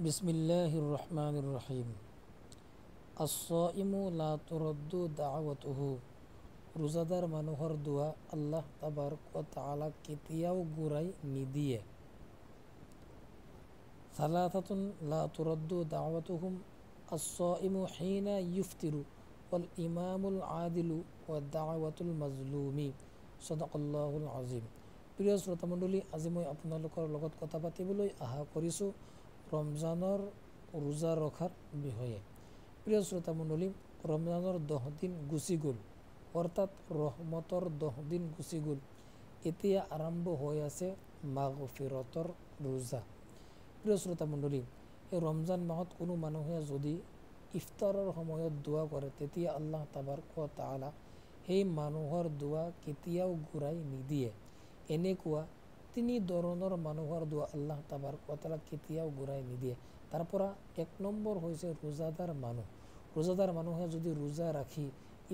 বিসমিল্লাহিৰ ৰহমানিৰ ৰহিম। আস-সাইমু লা তুৰাদ্দু দাওয়াতুহু। ৰোজাদাৰ মানুহৰ দোয়া আল্লাহ তাবাৰক ওয়া তাআলা কেতিয়াও ঘূৰাই নিদিয়ে। সালাসাতুন লা তুৰাদ্দু দাওয়াতুহুম আস-সাইমু হিনা ইফতিৰু ওয়াল ইমামুল আদিলু ওয়া দাওয়াতুল মাজলুমি। সাদাকাল্লাহুল আযীম। প্ৰিয় শ্ৰোতামণ্ডলী, আজি মই আপোনালোকৰ লগত কথা পাতিবলৈ আশা কৰিছোঁ ৰমজানৰ ৰোজা ৰখাৰ বিষয়ে। প্ৰিয় শ্ৰোতামণ্ডলী, ৰমজানৰ 10 দিন গুচি গ'ল, অৰ্থাৎ ৰহমতৰ 10 দিন গুচি গ'ল। এতিয়া আৰম্ভ হৈ আছে মাগফিৰতৰ ৰোজা। প্ৰিয় শ্ৰোতামণ্ডলী, এই ৰমজান মাহত কোনো মানুহে যদি ইফতাৰৰ সময়ত দোৱা কৰে, তেতিয়া আল্লাহ তাবাৰক ওয়া তাআলা সেই মানুহৰ দোৱা কেতিয়াও ঘূৰাই নিদিয়ে। এনেকুৱা 3 ধৰণৰ মানুহৰ দোৱা আল্লাহ তাবাৰক ওয়া তাআলা কেতিয়াও ঘূৰাই নিদিয়ে। তাৰ পৰা 1 নম্বৰ হৈছে ৰোজাদাৰ মানুহ। ৰোজাদাৰ মানুহে যদি ৰোজা ৰাখি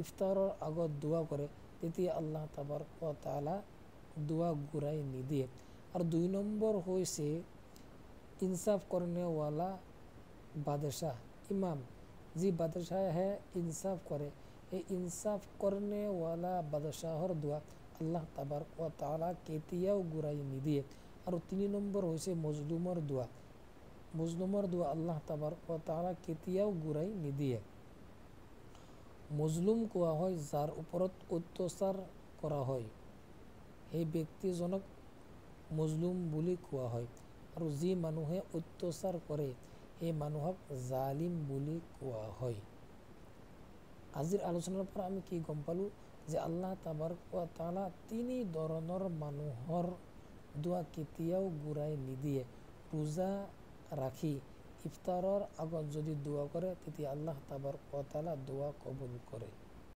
ইফতাৰৰ আগত দোৱা কৰে, তেতিয়া আল্লাহ তাবাৰক ওয়া তাআলা দোৱা ঘূৰাই নিদিয়ে। আৰু 2 নম্বৰ হৈছে ইনসাফ কৰণেৱালা বাদশাহ, ইমাম। যি বাদশাহে ইনসাফ কৰে, এই ইনসাফ কৰণেৱালা বাদশাহৰ দোৱা আল্লাহ তাবাৰক ওয়া তাআলা কেতিয়াও ঘূৰাই নিদিয়ে। আৰু 3 নম্বৰ হৈছে মজলুমৰ দোৱা। মজলুমৰ দোৱা আল্লাহ তাবাৰক ওয়া তাআলা কেতিয়াও ঘূৰাই নিদিয়ে। মজলুম কোৱা হয় যাৰ ওপৰত অত্যাচাৰ কৰা হয়, সেই ব্যক্তিজনক মজলুম বুলি কোৱা হয়। আৰু যি মানুহে অত্যাচাৰ কৰে, সেই মানুহক জালিম বুলি কোৱা হয়। আজিৰ আলোচনাৰ পৰা আমি কি গম পালোঁ যে আল্লাহ তাবাৰক ওয়া তাআলা 3 ধৰণৰ মানুহৰ দোৱা কেতিয়াও ঘূৰাই নিদিয়ে। ৰোজা ৰাখি ইফতাৰৰ আগত যদি দোৱা কৰে, তেতিয়া আল্লাহ তাবাৰক ওয়া তাআলা দোৱা কবুল কৰে।